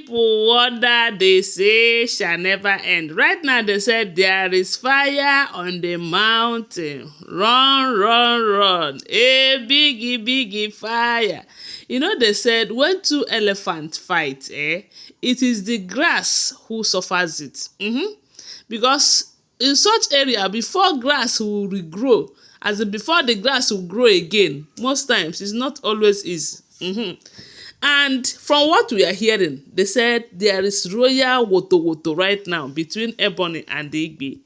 people wonder, they say shall never end. Right now they said there is fire on the mountain. Run, run, run. A biggie, biggie fire. You know, they said when two elephants fight, it is the grass who suffers it. Because in such area, before grass will regrow, as in before the grass will grow again, most times it's not always easy. And from what we are hearing, they said there is royal woto right now between Ebony and Igby.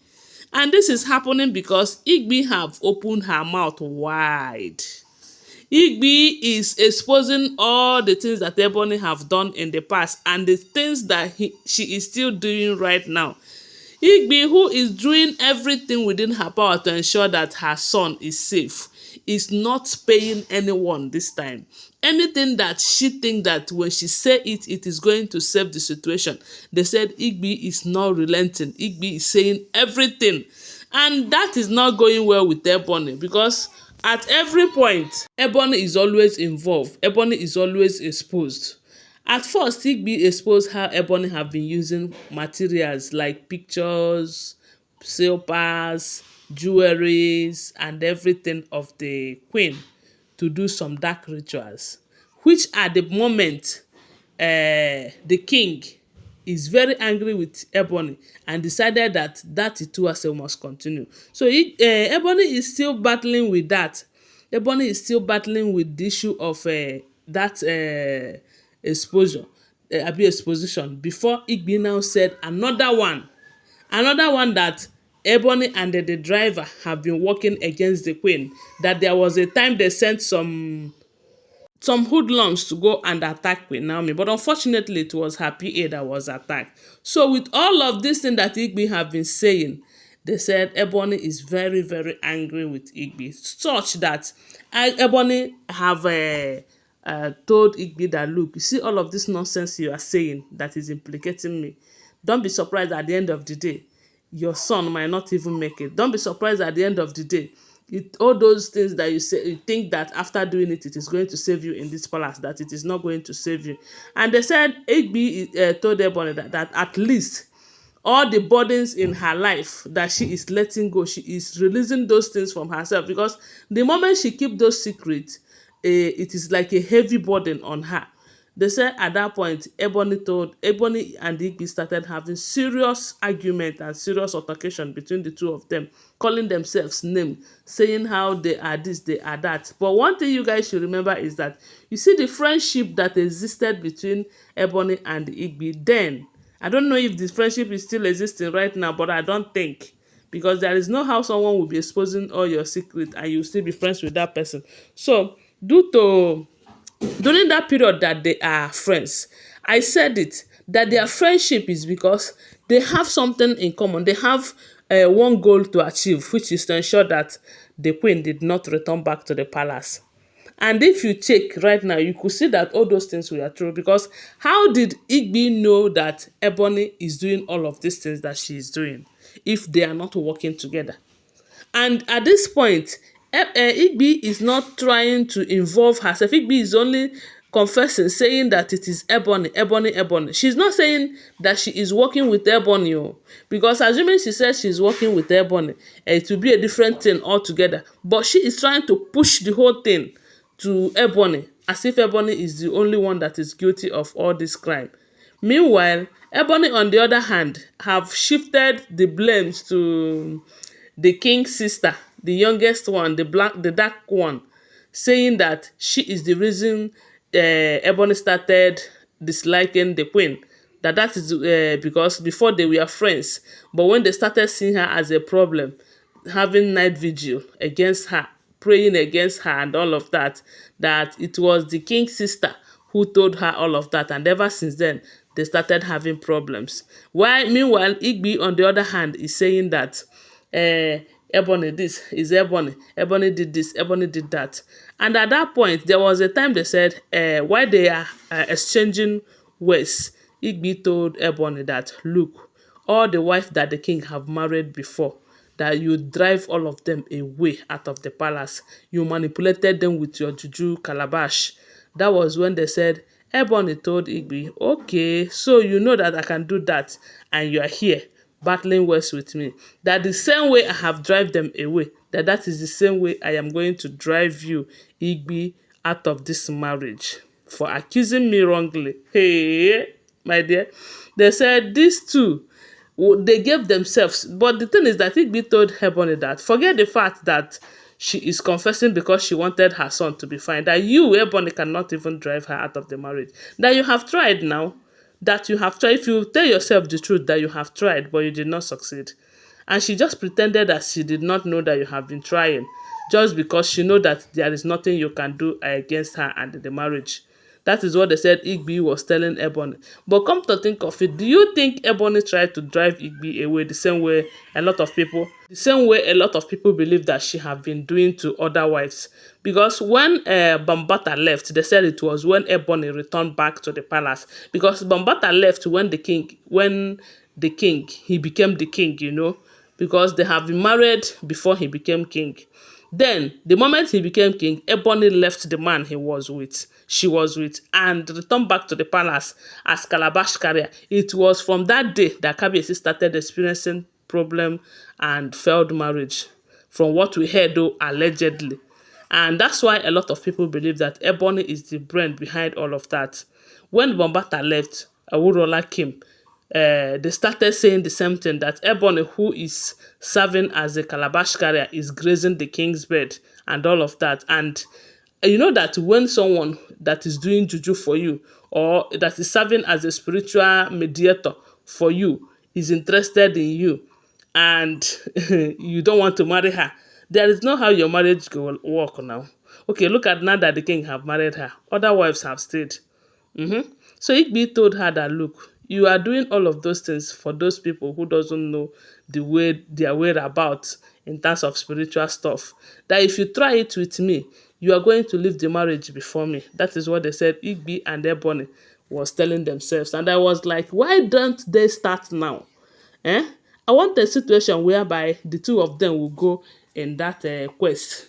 And this is happening because Igby have opened her mouth wide. Igby is exposing all the things that Ebony have done in the past and the things that she is still doing right now. Igby, who is doing everything within her power to ensure that her son is safe, is not paying anyone this time. Anything that she thinks that when she say it, it is going to save the situation. They said Igby is not relenting. Igby is saying everything. And that is not going well with Ebony because at every point, Ebony is always involved. Ebony is always exposed. At first, Igby exposed how Ebony have been using materials like pictures, silvers, jewelries, and everything of the queen to do some dark rituals, which at the moment, the king is very angry with Ebony and decided that Ituase must continue. So Ebony is still battling with that. Ebony is still battling with the issue of that exposure, exposition, before Igby now said another one that Ebony and the driver have been working against the queen, that there was a time they sent some hoodlums to go and attack Queen Naomi, but unfortunately it was her PA that was attacked. So with all of this thing that Igby have been saying, they said Ebony is very, very angry with Igby, such that Ebony have told Igby that, look, you see all of this nonsense you are saying that is implicating me. Don't be surprised at the end of the day, your son might not even make it. Don't be surprised at the end of the day, all those things that you say, you think that after doing it, it is going to save you in this palace, that it is not going to save you. And they said Igby told Ebony that at least all the burdens in her life that she is letting go, she is releasing those things from herself, because the moment she keep those secrets, it is like a heavy burden on her. They said at that point, Ebony and Igby started having serious argument and serious altercation between the two of them, calling themselves names, saying how they are this, they are that. But one thing you guys should remember is that you see the friendship that existed between Ebony and Igby then. I don't know if this friendship is still existing right now, but I don't think, because there is no how someone will be exposing all your secrets and you still be friends with that person. So during that period that they are friends, I said it, that their friendship is because they have something in common. They have one goal to achieve, which is to ensure that the queen did not return back to the palace. And if you check right now, you could see that all those things were true, because how did Igby know that Ebony is doing all of these things that she is doing if they are not working together? And at this point, Igby is not trying to involve herself. Igby is only confessing, saying that it is Ebony. She's not saying that she is working with Ebony, because assuming she says she's working with Ebony, it will be a different thing altogether. But she is trying to push the whole thing to Ebony, as if Ebony is the only one that is guilty of all this crime. Meanwhile, Ebony, on the other hand, have shifted the blames to the king's sister, the youngest one, the dark one, saying that she is the reason Ebony started disliking the queen. That is because before they were friends, but when they started seeing her as a problem, having night vigil against her, praying against her and all of that, that it was the king's sister who told her all of that, and ever since then they started having problems. Meanwhile, Igby, on the other hand, is saying that Ebony this is Ebony did this, Ebony did that. And at that point, there was a time they said, while they are exchanging words, Igby told Ebony that, look, all the wife that the king have married before, that you drive all of them away out of the palace. You manipulated them with your juju calabash. That was when they said Ebony told Igby, okay, so you know that I can do that and you are here battling words with me. That the same way I have drive them away, that is the same way I am going to drive you, Igby, out of this marriage for accusing me wrongly. Hey, my dear. They said these two, they gave themselves. But the thing is that Igby told Ebony that forget the fact that she is confessing because she wanted her son to be fine. That you, Ebony, cannot even drive her out of the marriage. That you have tried now. That you have tried. If you tell yourself the truth that you have tried, but you did not succeed. And she just pretended that she did not know that you have been trying. Just because she know that there is nothing you can do against her and the marriage. That is what they said Igby was telling Ebony. But come to think of it, do you think Ebony tried to drive Igby away the same way a lot of people believe that she have been doing to other wives? Because when Bambata left, they said it was when Ebony returned back to the palace. Because Bambata left when the king, he became the king, because they have been married before he became king. Then, the moment he became king, Ebony left the man she was with, and returned back to the palace as Calabash carrier. It was from that day that Kabiyesi started experiencing problem and failed marriage, from what we heard though, allegedly. And that's why a lot of people believe that Ebony is the brain behind all of that. When Bombata left, Awurola came. They started saying the same thing, that Ebony, who is serving as a calabash carrier, is grazing the king's bed and all of that. And you know that when someone that is doing juju for you, or that is serving as a spiritual mediator for you, is interested in you, and you don't want to marry her, there is no how your marriage will work now. Okay, look at now that the king have married her. Other wives have stayed. So Igby told her that, look, you are doing all of those things for those people who doesn't know their whereabouts in terms of spiritual stuff. That if you try it with me, you are going to leave the marriage before me. That is what they said Igby and Ebony was telling themselves. And I was like, why don't they start now? Eh? I want a situation whereby the two of them will go in that quest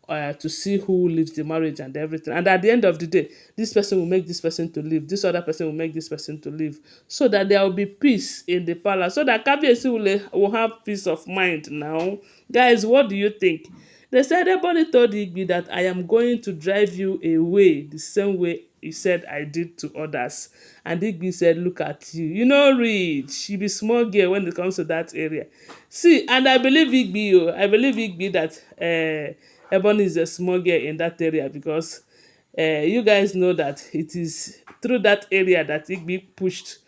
to see who leaves the marriage and everything. And at the end of the day, this person will make this person to leave, this other person will make this person to leave, so that there will be peace in the palace, so that Kabiyesi will have peace of mind now. Guys, what do you think? They said everybody told Igby that I am going to drive you away the same way he said I did to others. And Igby said, look at you. You know, rich. You be small girl when it comes to that area. See, and I believe Igby, I believe Igby that Ebony is a small girl in that area, because you guys know that it is through that area that Igby pushed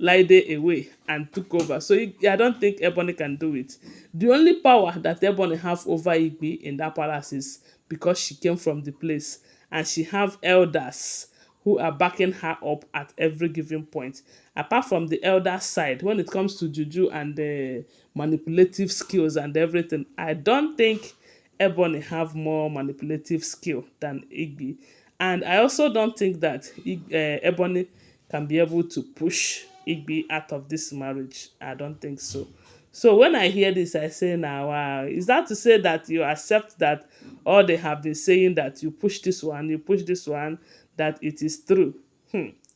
Laide away and took over. So I don't think Ebony can do it. The only power that Ebony have over Igby in that palace is because she came from the place, and she have elders who are backing her up at every given point. Apart from the elder side, when it comes to juju and the manipulative skills and everything, I don't think Ebony have more manipulative skill than Igby. And I also don't think that Ebony can be able to push Igby out of this marriage. I don't think so. So when I hear this, I say, now, wow, is that to say that you accept that all they have been saying, that you push this one, you push this one, that it is true?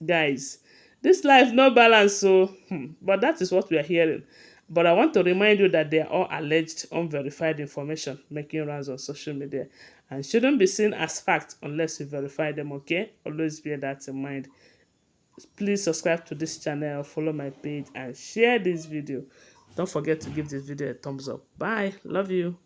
Guys, this life no balance, so but that is what we are hearing. But I want to remind you that they are all alleged, unverified information making rounds on social media, and shouldn't be seen as fact unless you verify them, okay? Always bear that in mind. Please subscribe to this channel, follow my page, and share this video. Don't forget to give this video a thumbs up. Bye. Love you.